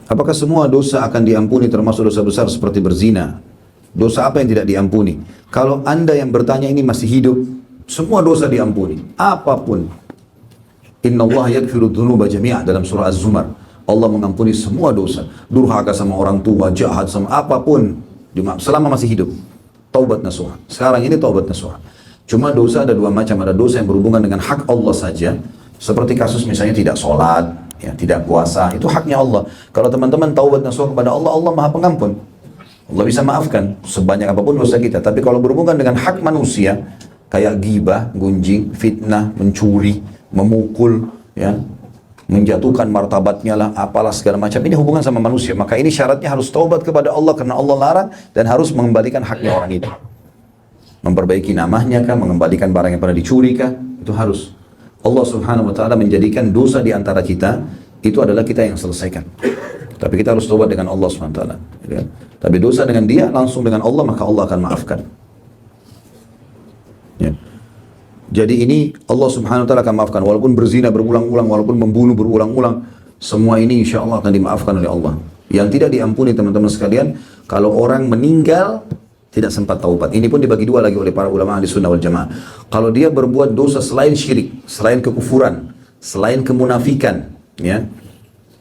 Apakah semua dosa akan diampuni termasuk dosa besar seperti berzina? Dosa apa yang tidak diampuni? Kalau Anda yang bertanya ini masih hidup, semua dosa diampuni. Apapun. Inna Allah yaghfiru dzunuba jami'ah dalam surah Az-Zumar. Allah mengampuni semua dosa. Durhaka sama orang tua, jahat sama apapun. Selama masih hidup. Taubat nasuha. Sekarang ini taubat nasuha. Cuma dosa ada dua macam. Ada dosa yang berhubungan dengan hak Allah saja. Seperti kasus misalnya tidak sholat, ya, tidak puasa. Itu haknya Allah. Kalau teman-teman taubat nasuha kepada Allah, Allah maha pengampun. Allah bisa maafkan sebanyak apapun dosa kita. Tapi kalau berhubungan dengan hak manusia, kayak ghibah, gunjing, fitnah, mencuri, memukul, ya, menjatuhkan martabatnya lah, apalah segala macam, ini hubungan sama manusia. Maka ini syaratnya harus taubat kepada Allah karena Allah larang, dan harus mengembalikan haknya orang itu. Memperbaiki namanya kah, mengembalikan barang yang pernah dicuri kah, itu harus. Allah subhanahu wa ta'ala menjadikan dosa di antara kita, itu adalah kita yang selesaikan. Tapi kita harus taubat dengan Allah subhanahu wa ta'ala. Tapi dosa dengan dia, langsung dengan Allah, maka Allah akan maafkan. Ya. Jadi ini Allah subhanahu wa ta'ala akan maafkan. Walaupun berzina berulang-ulang, walaupun membunuh berulang-ulang, semua ini insya Allah akan dimaafkan oleh Allah. Yang tidak diampuni teman-teman sekalian, kalau orang meninggal tidak sempat taubat. Ini pun dibagi dua lagi oleh para ulama ahli sunnah wal jamaah. Kalau dia berbuat dosa selain syirik, selain kekufuran, selain kemunafikan, ya,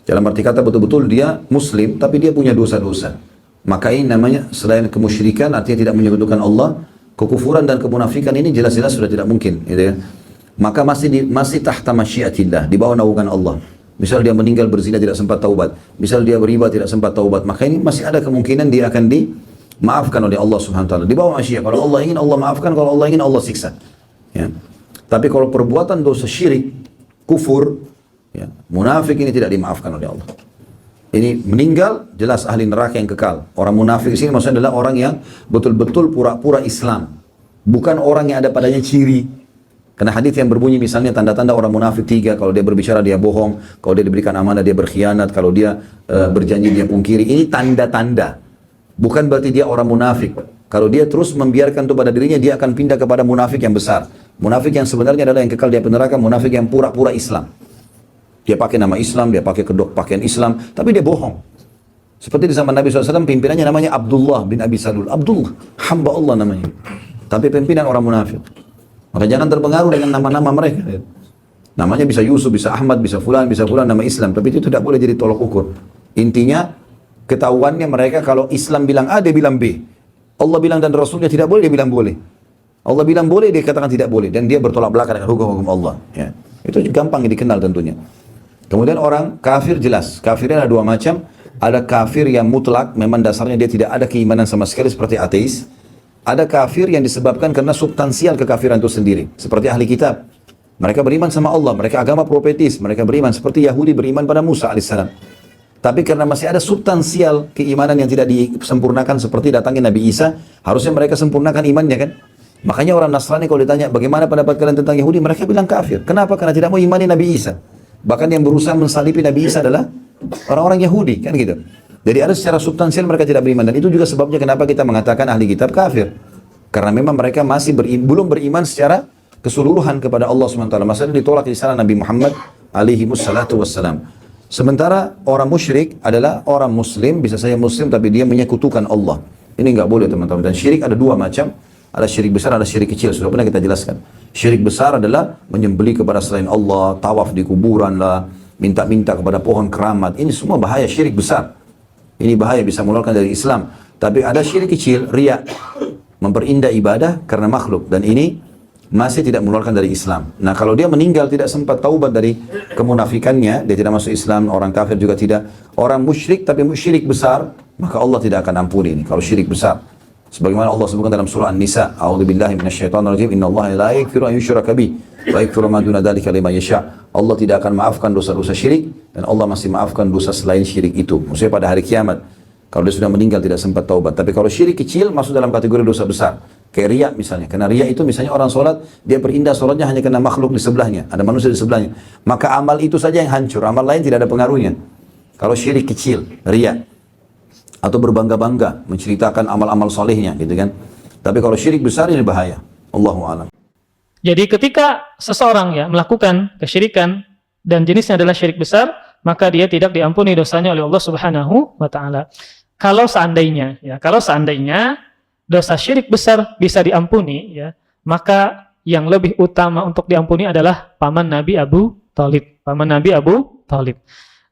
dalam arti kata betul-betul dia muslim tapi dia punya dosa-dosa, maka ini namanya selain kemusyrikan, artinya tidak menyekutukan Allah. Kekufuran dan kemunafikan ini jelas-jelas sudah tidak mungkin, gitu ya. Maka masih tahta masyiatillah, di bawah naungan Allah. Misal dia meninggal berzina tidak sempat taubat, misal dia beriba tidak sempat taubat, maka ini masih ada kemungkinan dia akan dimaafkan oleh Allah subhanahu wa ta'ala. Di bawah masyiat. Kalau Allah ingin Allah maafkan, kalau Allah ingin Allah siksa, ya. Tapi kalau perbuatan dosa syirik, kufur, ya, munafik, ini tidak dimaafkan oleh Allah. Ini meninggal, jelas ahli neraka yang kekal. Orang munafik di sini maksudnya adalah orang yang betul-betul pura-pura Islam. Bukan orang yang ada padanya ciri. Karena hadis yang berbunyi misalnya tanda-tanda orang munafik 3, kalau dia berbicara dia bohong, kalau dia diberikan amanah dia berkhianat, kalau dia berjanji dia pungkiri. Ini tanda-tanda. Bukan berarti dia orang munafik. Kalau dia terus membiarkan itu pada dirinya, dia akan pindah kepada munafik yang besar. Munafik yang sebenarnya adalah yang kekal di api neraka, munafik yang pura-pura Islam. Dia pakai nama Islam, dia pakai kedok pakaian Islam, tapi dia bohong. Seperti di zaman Nabi SAW, pimpinannya namanya Abdullah bin Abi Salul. Abdullah, hamba Allah namanya. Tapi pimpinan orang munafik. Maka jangan terpengaruh dengan nama-nama mereka. Namanya bisa Yusuf, bisa Ahmad, bisa Fulan, nama Islam. Tapi itu tidak boleh jadi tolok ukur. Intinya, ketahuannya mereka kalau Islam bilang A, dia bilang B. Allah bilang dan Rasulnya tidak boleh, dia bilang boleh. Allah bilang boleh, dia katakan tidak boleh. Dan dia bertolak belakang dengan hukum-hukum Allah. Ya. Itu gampang dikenal tentunya. Kemudian orang kafir jelas. Kafirnya ada dua macam. Ada kafir yang mutlak, memang dasarnya dia tidak ada keimanan sama sekali seperti ateis. Ada kafir yang disebabkan karena substansial kekafiran itu sendiri. Seperti ahli kitab. Mereka beriman sama Allah, mereka agama profetis, mereka beriman seperti Yahudi beriman pada Musa alaihissalam. Tapi karena masih ada substansial keimanan yang tidak disempurnakan seperti datangnya Nabi Isa, harusnya mereka sempurnakan imannya kan? Makanya orang Nasrani kalau ditanya bagaimana pendapat kalian tentang Yahudi, mereka bilang kafir. Kenapa? Karena tidak mau imani Nabi Isa. Bahkan yang berusaha mensalibi Nabi Isa adalah orang-orang Yahudi, kan gitu. Jadi ada secara substansial mereka tidak beriman, dan itu juga sebabnya kenapa kita mengatakan ahli kitab kafir. Karena memang mereka masih belum beriman secara keseluruhan kepada Allah SWT. Maksudnya ditolak di sana Nabi Muhammad alaihi wassalatu wassalam. Sementara orang musyrik adalah orang muslim, bisa saja muslim tapi dia menyekutukan Allah. Ini nggak boleh teman-teman. Dan syirik ada dua macam. Ada syirik besar, ada syirik kecil. Sudah pernah kita jelaskan. Syirik besar adalah menyembelih kepada selain Allah, tawaf di kuburan lah, minta-minta kepada pohon keramat. Ini semua bahaya, syirik besar. Ini bahaya, bisa mengeluarkan dari Islam. Tapi ada syirik kecil, riya, memperindah ibadah karena makhluk. Dan ini masih tidak mengeluarkan dari Islam. Nah kalau dia meninggal tidak sempat taubat dari kemunafikannya, dia tidak masuk Islam, orang kafir juga tidak. Orang musyrik tapi musyrik besar, maka Allah tidak akan ampuni ini kalau syirik besar. Sebagaimana Allah sebutkan dalam surah An-Nisa, A'udzubillahi minasyaitonirrajim, innallaha la yaghfiru an yushraka bihi wa yaghfiru ma duna dzalika liman yasha. Allah tidak akan maafkan dosa-dosa syirik, dan Allah masih maafkan dosa selain syirik itu. Maksudnya pada hari kiamat, kalau dia sudah meninggal tidak sempat taubat. Tapi kalau syirik kecil masuk dalam kategori dosa besar. Kayak riya misalnya. Karena riya itu misalnya orang sholat, dia berindah sholatnya hanya karena makhluk di sebelahnya. Ada manusia di sebelahnya. Maka amal itu saja yang hancur. Amal lain tidak ada pengaruhnya. Kalau syirik kecil, riya. Atau berbangga-bangga, menceritakan amal-amal solehnya gitu kan. Tapi kalau syirik besar ini bahaya. Allahu a'lam. Jadi ketika seseorang ya melakukan kesyirikan dan jenisnya adalah syirik besar, maka dia tidak diampuni dosanya oleh Allah Subhanahu wa taala. Kalau seandainya dosa syirik besar bisa diampuni, ya, maka yang lebih utama untuk diampuni adalah paman Nabi Abu Thalib.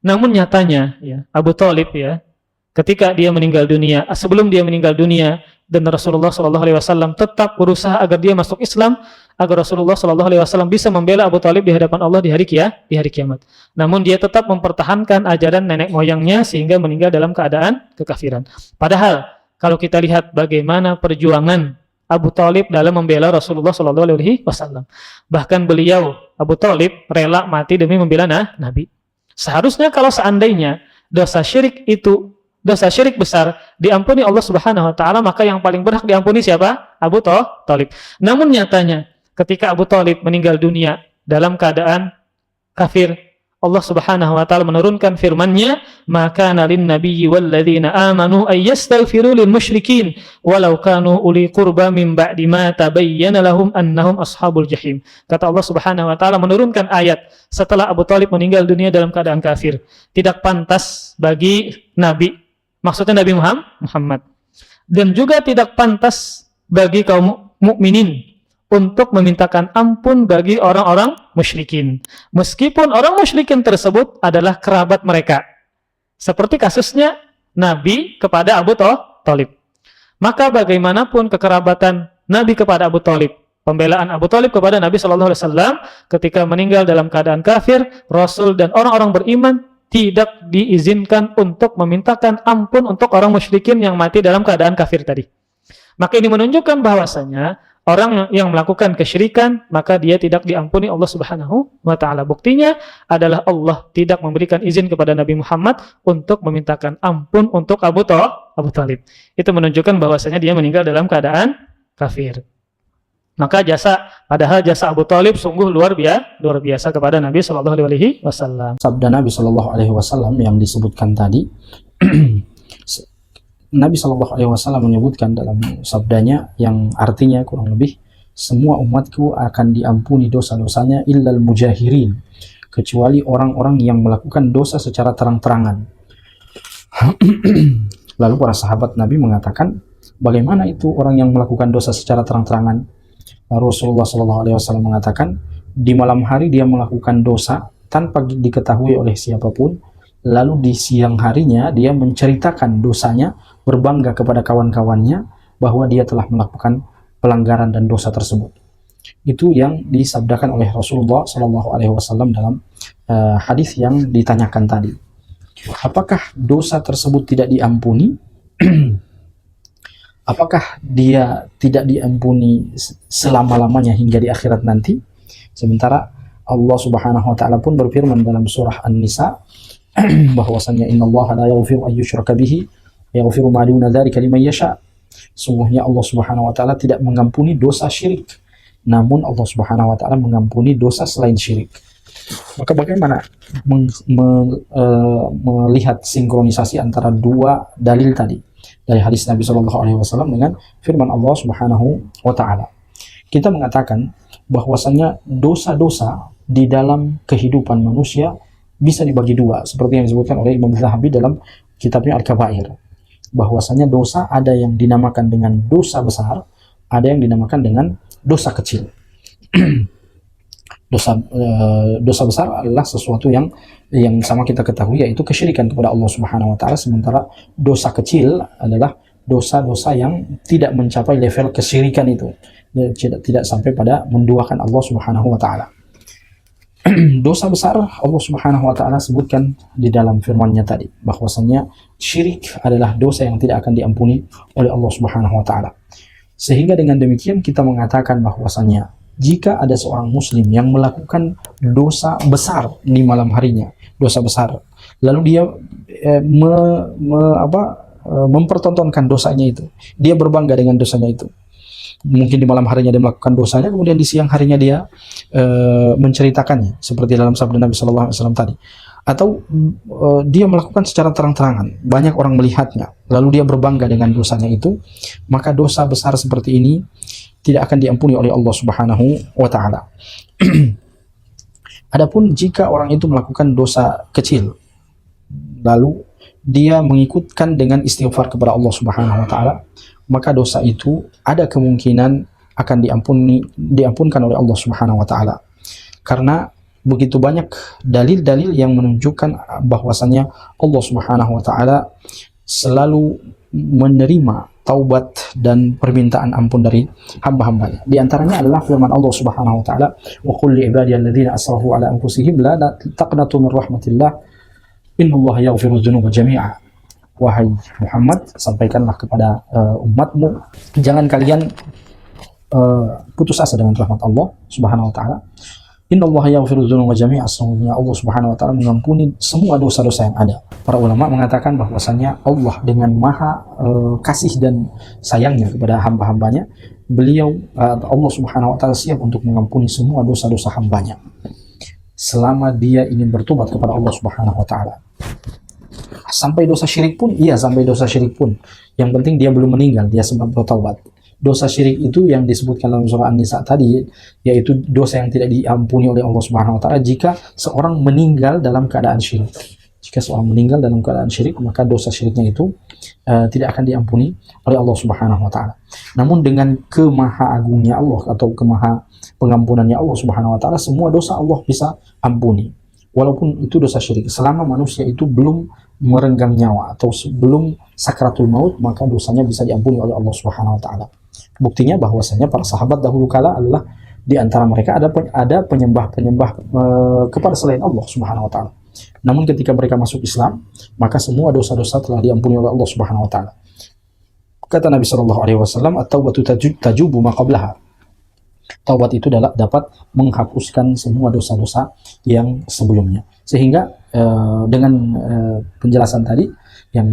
Namun nyatanya, ya, Abu Thalib, ya, ketika dia meninggal dunia, sebelum dia meninggal dunia, dan Rasulullah SAW tetap berusaha agar dia masuk Islam, agar Rasulullah SAW bisa membela Abu Thalib di hadapan Allah di hari kiamat. Namun dia tetap mempertahankan ajaran nenek moyangnya sehingga meninggal dalam keadaan kekafiran. Padahal kalau kita lihat bagaimana perjuangan Abu Thalib dalam membela Rasulullah SAW, bahkan beliau Abu Thalib rela mati demi membela Nabi. Seharusnya kalau seandainya dosa syirik besar diampuni Allah Subhanahu wa taala, maka yang paling berhak diampuni siapa? Abu Thalib. Namun nyatanya ketika Abu Thalib meninggal dunia dalam keadaan kafir, Allah Subhanahu wa taala menurunkan firman-Nya, "Maka nalin nabiyyi walladzina amanu ay yastaghfiru lil musyrikin walau kanu uli qurba min ba'di ma tabayyana lahum annahum ashabul jahim." Kata Allah Subhanahu wa taala menurunkan ayat setelah Abu Thalib meninggal dunia dalam keadaan kafir. Tidak pantas bagi nabi, maksudnya Nabi Muhammad, dan juga tidak pantas bagi kaum mukminin untuk memintakan ampun bagi orang-orang musyrikin, meskipun orang musyrikin tersebut adalah kerabat mereka, seperti kasusnya Nabi kepada Abu Thalib. Maka bagaimanapun kekerabatan Nabi kepada Abu Thalib, pembelaan Abu Thalib kepada Nabi SAW ketika meninggal dalam keadaan kafir, Rasul dan orang-orang beriman tidak diizinkan untuk memintakan ampun untuk orang musyrikin yang mati dalam keadaan kafir tadi. Maka ini menunjukkan bahwasanya orang yang melakukan kesyirikan, maka dia tidak diampuni Allah Subhanahu wa taala. Buktinya adalah Allah tidak memberikan izin kepada Nabi Muhammad untuk memintakan ampun untuk Abu Thalib. Itu menunjukkan bahwasanya dia meninggal dalam keadaan kafir. Maka padahal jasa Abu Thalib sungguh luar biasa kepada Nabi Shallallahu Alaihi Wasallam. Sabda Nabi Shallallahu Alaihi Wasallam yang disebutkan tadi, Nabi Shallallahu Alaihi Wasallam menyebutkan dalam sabdanya yang artinya kurang lebih, semua umatku akan diampuni dosa-dosanya illal mujahirin, kecuali orang-orang yang melakukan dosa secara terang-terangan. Lalu para sahabat Nabi mengatakan, bagaimana itu orang yang melakukan dosa secara terang-terangan? Rasulullah Shallallahu Alaihi Wasallam mengatakan, di malam hari dia melakukan dosa tanpa diketahui oleh siapapun, lalu di siang harinya dia menceritakan dosanya, berbangga kepada kawan-kawannya bahwa dia telah melakukan pelanggaran dan dosa tersebut. Itu yang disabdakan oleh Rasulullah Shallallahu Alaihi Wasallam dalam hadis yang ditanyakan tadi. Apakah dosa tersebut tidak diampuni? Apakah dia tidak diampuni selama-lamanya hingga di akhirat nanti? Sementara Allah Subhanahu wa taala pun berfirman dalam surah An-Nisa bahwasanya innallaha la yaghfiru an yushraka bihi wa yaghfiru ma duna dzalika liman yasha. Sungguhnya Allah Subhanahu wa taala tidak mengampuni dosa syirik, namun Allah Subhanahu wa taala mengampuni dosa selain syirik. Maka bagaimana melihat sinkronisasi antara dua dalil tadi dari hadis Nabi Shallallahu Alaihi Wasallam dengan firman Allah Subhanahu wa taala? Kita mengatakan bahwasanya dosa-dosa di dalam kehidupan manusia bisa dibagi dua, seperti yang disebutkan oleh Imam Zahabi dalam kitabnya Al-Kabair, bahwasanya dosa ada yang dinamakan dengan dosa besar, ada yang dinamakan dengan dosa kecil. Dosa besar adalah sesuatu yang sama kita ketahui, yaitu kesyirikan kepada Allah Subhanahu wa taala, sementara dosa kecil adalah dosa-dosa yang tidak mencapai level kesyirikan itu, tidak sampai pada menduakan Allah Subhanahu wa taala. Dosa besar Allah Subhanahu wa taala sebutkan di dalam firman-Nya tadi, bahwasanya syirik adalah dosa yang tidak akan diampuni oleh Allah Subhanahu wa taala. Sehingga dengan demikian kita mengatakan bahwasanya jika ada seorang muslim yang melakukan dosa besar di malam harinya, dosa besar, lalu dia mempertontonkan dosanya itu, dia berbangga dengan dosanya itu. Mungkin di malam harinya dia melakukan dosanya, kemudian di siang harinya dia menceritakannya, seperti dalam sabda Nabi Sallallahu Alaihi Wasallam tadi. Atau dia melakukan secara terang-terangan, banyak orang melihatnya, lalu dia berbangga dengan dosanya itu, maka dosa besar seperti ini tidak akan diampuni oleh Allah Subhanahu wa taala. Adapun jika orang itu melakukan dosa kecil, lalu dia mengikutkan dengan istighfar kepada Allah Subhanahu wa taala, maka dosa itu ada kemungkinan akan diampunkan oleh Allah Subhanahu wa taala. Karena begitu banyak dalil-dalil yang menunjukkan bahwasannya Allah Subhanahu wa taala selalu menerima taubat dan permintaan ampun dari hamba-hambanya. Di antaranya adalah firman Allah Subhanahu wa taala, "Wa qul li ibadiyalladzina asrafu ala anfusihim la taqnatu min rahmatillah innallaha yaghfiru dzunuba jami'a." Wahai Muhammad, sampaikanlah kepada umatmu, jangan kalian putus asa dengan rahmat Allah Subhanahu wa taala. Innallaha yaghfiru dzunuba jami'a, sesungguhnya Allah Subhanahu wa taala mengampuni semua dosa-dosa yang ada. Para ulama mengatakan bahwasannya Allah dengan maha kasih dan sayangnya kepada hamba-hambanya, beliau Allah Subhanahu wa taala siap untuk mengampuni semua dosa-dosa hambanya selama dia ingin bertobat kepada Allah Subhanahu wa taala. Sampai dosa syirik pun, iya, sampai dosa syirik pun, yang penting dia belum meninggal, dia sempat bertaubat. Dosa syirik itu yang disebutkan dalam surah An-Nisa tadi, yaitu dosa yang tidak diampuni oleh Allah Subhanahu wa taala jika seorang meninggal dalam keadaan syirik. Jika seorang meninggal dalam keadaan syirik, maka dosa syiriknya itu tidak akan diampuni oleh Allah Subhanahu wa taala. Namun dengan kemahaagungnya Allah atau kemaha pengampunannya Allah Subhanahu wa taala, semua dosa Allah bisa ampuni. Walaupun itu dosa syirik, selama manusia itu belum merenggang nyawa atau sebelum sakratul maut, maka dosanya bisa diampuni oleh Allah Subhanahu wa taala. Buktinya bahwasanya para sahabat dahulu kala adalah di antara mereka ada penyembah-penyembah kepada selain Allah Subhanahu wa taala. Namun ketika mereka masuk Islam, maka semua dosa-dosa telah diampuni oleh Allah Subhanahu wa taala. Kata Nabi sallallahu alaihi wasallam, "At-taubatu tajubu ma qablaha." Taubat itu dapat menghapuskan semua dosa-dosa yang sebelumnya. Sehingga dengan penjelasan tadi yang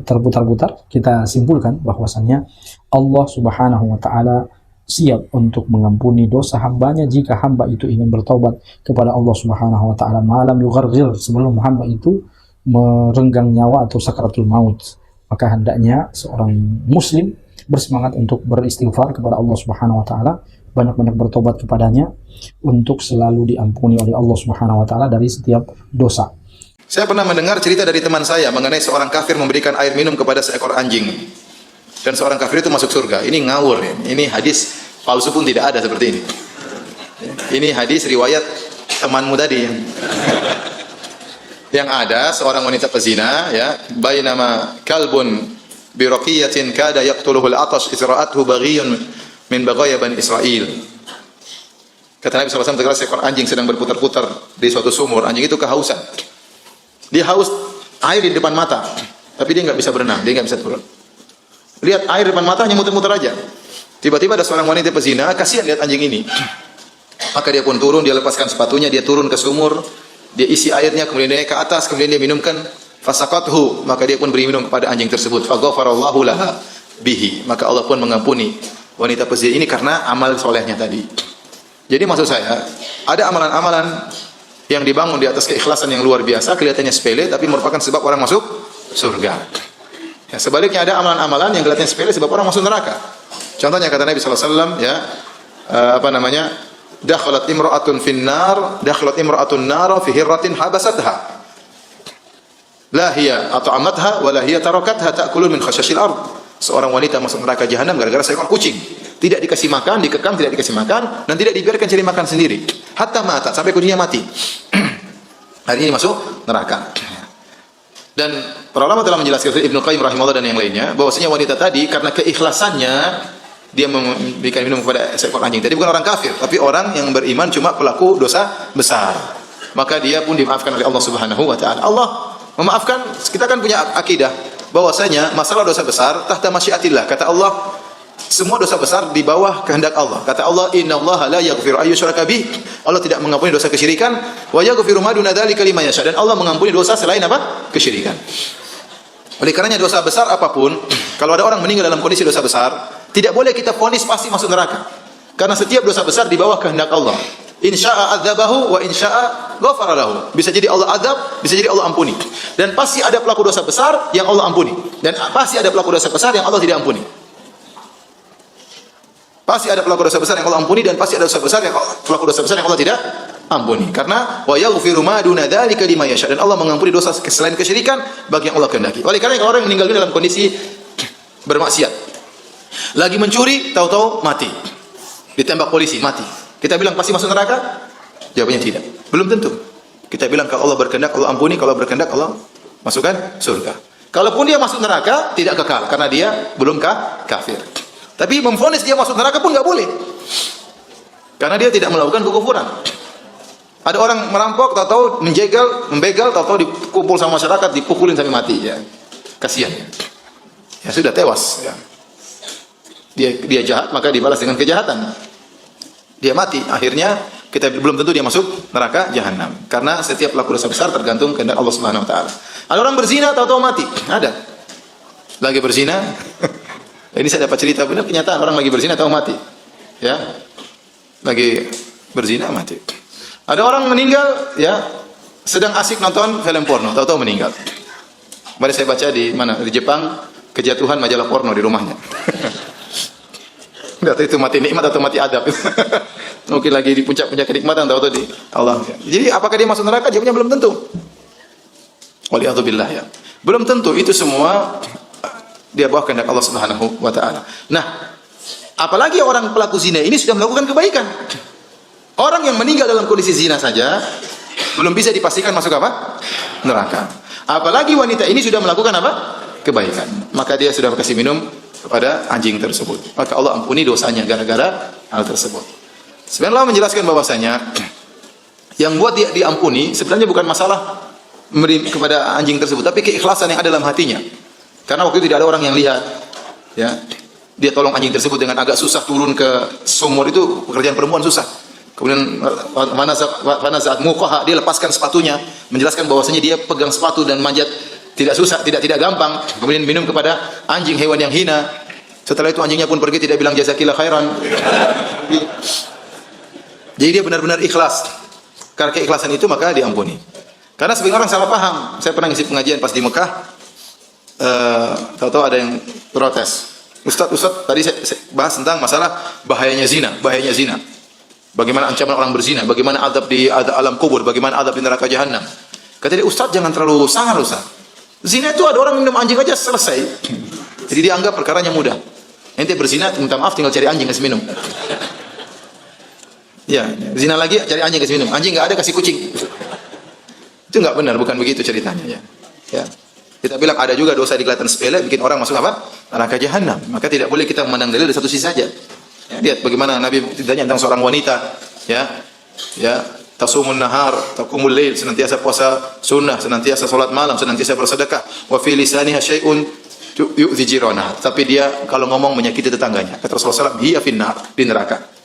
terputar-putar, kita simpulkan bahwasannya Allah Subhanahu wa taala siap untuk mengampuni dosa hambanya jika hamba itu ingin bertaubat kepada Allah Subhanahu wa taala malam yugharghir, sebelum hamba itu merenggang nyawa atau sakratul maut. Maka hendaknya seorang muslim bersemangat untuk beristighfar kepada Allah Subhanahu wa taala, banyak-banyak bertobat kepadanya untuk selalu diampuni oleh Allah Subhanahu wa taala dari setiap dosa. Saya pernah mendengar cerita dari teman saya mengenai seorang kafir memberikan air minum kepada seekor anjing. Dan seorang kafir itu masuk surga. Ini ngawur ya. Ini hadis palsu pun tidak ada seperti ini. Ini hadis riwayat temanmu tadi. Yang ada seorang wanita pezina ya, bainama kalbun bi raqiyatin kada yaqtuluhu al-atash isra'athu baghiyun min baghaya Bani Israel. Kata Nabi SAW, segala seekor anjing sedang berputar-putar di suatu sumur. Anjing itu kehausan. Dia haus air di depan mata, tapi dia nggak bisa berenang, dia nggak bisa turun. Lihat air di depan matanya muter-muter aja. Tiba-tiba ada seorang wanita pezina, kasihan lihat anjing ini. Maka dia pun turun, dia lepaskan sepatunya, dia turun ke sumur, dia isi airnya, kemudian dia naik ke atas, kemudian dia minumkan. Fasaqathu, maka dia pun beri minum kepada anjing tersebut. Faghafarallahu laha bihi, maka Allah pun mengampuni wanita pezina ini karena amal solehnya tadi. Jadi maksud saya, ada amalan-amalan yang dibangun di atas keikhlasan yang luar biasa, kelihatannya sepele, tapi merupakan sebab orang masuk surga. Ya, sebaliknya ada amalan-amalan yang kelihatannya sepele, sebab orang masuk neraka. Contohnya kata Nabi SAW, ya, dakhalat imra'atun finnar, dakhalat imra'atun nara fi hirratin habasatha. La hiya at'amatha wa la hiya tarakatha ta'kulu min khashashil ard. Seorang wanita masuk neraka jahanam gara-gara seekor kucing. Tidak dikasih makan, dikekang, tidak dikasih makan, dan tidak dibiarkan cari makan sendiri. Hatta mata, sampai kucingnya mati. Hari ini masuk neraka. Dan para ulama telah menjelaskan, Ibnu Qayyim rahimahullah dan yang lainnya, bahwasanya wanita tadi karena keikhlasannya dia memberikan minum kepada seekor anjing. Tadi bukan orang kafir, tapi orang yang beriman, cuma pelaku dosa besar. Maka dia pun dimaafkan oleh Allah Subhanahu wa taala. Allah memaafkan. Kita kan punya akidah bahwasanya masalah dosa besar tahta masyiatillah. Kata Allah, semua dosa besar di bawah kehendak Allah. Kata Allah, innallaha la yaghfiru ayyushraka bih. Allah tidak mengampuni dosa kesyirikan, wa yaghfiru ma duna dzalika liman yasha. Dan Allah mengampuni dosa selain apa? Kesyirikan. Oleh karenanya dosa besar apapun, kalau ada orang meninggal dalam kondisi dosa besar, tidak boleh kita vonis pasti masuk neraka. Karena setiap dosa besar di bawah kehendak Allah. Insya'a adzabahu wa insya'a ghafara lahu. Bisa jadi Allah azab, bisa jadi Allah ampuni. Dan pasti ada pelaku dosa besar yang Allah ampuni, dan pasti ada pelaku dosa besar yang Allah tidak ampuni. Pasti ada pelaku dosa besar yang Allah ampuni, dan pasti ada dosa besar yang pelaku dosa besar yang Allah tidak ampuni. Karena wa yaghfiru ma duna dzalika liman yasha, dan Allah mengampuni dosa selain kesyirikan bagi yang Allah kehendaki. Oleh karena kalau orang yang meninggal dunia dalam kondisi bermaksiat, lagi mencuri, tahu-tahu mati, ditembak polisi, mati, kita bilang pasti masuk neraka? Jawabannya tidak. Belum tentu. Kita bilang kalau Allah berkehendak Allah ampuni, kalau berkehendak Allah masukkan surga. Kalaupun dia masuk neraka tidak kekal karena dia belum kafir. Tapi memvonis dia masuk neraka pun nggak boleh. Karena dia tidak melakukan kekufuran. Ada orang merampok, tahu-tahu membegal, tahu-tahu dikumpul sama masyarakat, dipukulin sampai mati, ya. Kasihan. Ya sudah tewas, ya. Dia jahat, maka dibalas dengan kejahatan. Dia mati, akhirnya kita belum tentu dia masuk neraka jahanam. Karena setiap pelaku dosa besar tergantung kehendak Allah Subhanahu wa taala. Ada orang berzina, tahu-tahu mati. Ada. Lagi berzina. Ini saya dapat cerita benar kenyataan, orang lagi berzina tahu mati. Ya. Lagi berzina mati. Ada orang meninggal, ya, sedang asik nonton film porno, tahu-tahu meninggal. Mari saya baca di mana, di Jepang, kejatuhan majalah porno di rumahnya. Enggak tahu itu mati nikmat atau mati adab. Mungkin lagi di puncak-puncak kenikmatan, tahu-tahu di Allah. Jadi apakah dia masuk neraka? Jawabnya belum tentu. Waliyadzubillah, ya. Belum tentu, itu semua dia bawa kehendak Allah Subhanahu wa taala. Nah, apalagi orang pelaku zina ini sudah melakukan kebaikan. Orang yang meninggal dalam kondisi zina saja belum bisa dipastikan masuk apa? Neraka. Apalagi wanita ini sudah melakukan apa? Kebaikan. Maka dia sudah kasih minum kepada anjing tersebut. Maka Allah ampuni dosanya gara-gara hal tersebut. Sebenarnya Allah menjelaskan bahwasanya yang buat dia diampuni sebenarnya bukan masalah memberi kepada anjing tersebut, tapi keikhlasan yang ada dalam hatinya. Karena waktu itu tidak ada orang yang lihat, ya. Dia tolong anjing tersebut dengan agak susah turun ke sumur, itu pekerjaan perempuan susah. Kemudian pada saat muqaha dia lepaskan sepatunya, menjelaskan bahwasanya dia pegang sepatu dan manjat tidak susah, tidak gampang. Kemudian minum kepada anjing, hewan yang hina. Setelah itu anjingnya pun pergi, tidak bilang jazakillah khairan. Jadi dia benar-benar ikhlas. Karena keikhlasan itu maka diampuni. Karena sebagian orang salah paham. Saya pernah ngisi pengajian pas di Mekah, tahu-tahu ada yang protes. Ustaz, tadi saya bahas tentang masalah bahayanya zina. Bagaimana ancaman orang berzina, bagaimana adab di alam kubur, bagaimana adab di neraka jahanam. Kata dia, Ustaz jangan terlalu sangar Ustaz. Zina itu ada orang minum anjing aja selesai. Jadi dia anggap perkaranya mudah. Ente berzina, minta maaf tinggal cari anjing kasih minum. Ya, zina lagi cari anjing kasih minum. Anjing enggak ada kasih kucing. Itu enggak benar, bukan begitu ceritanya, ya. Ya. Kita bilang ada juga dosa di kelihatan sepele bikin orang masuk apa? Neraka jahanam. Maka tidak boleh kita memandang dalil dari satu sisi saja. Ya, lihat bagaimana Nabi ditanya tentang seorang wanita, ya, tasumun nahar, taqumul lail, senantiasa puasa sunnah, senantiasa salat malam, senantiasa bersedekah, wa fi lisaniha syai'un yu'dhi jirana. Tapi dia kalau ngomong menyakiti tetangganya. Kata Rasulullah SAW, hiya finnar, di neraka.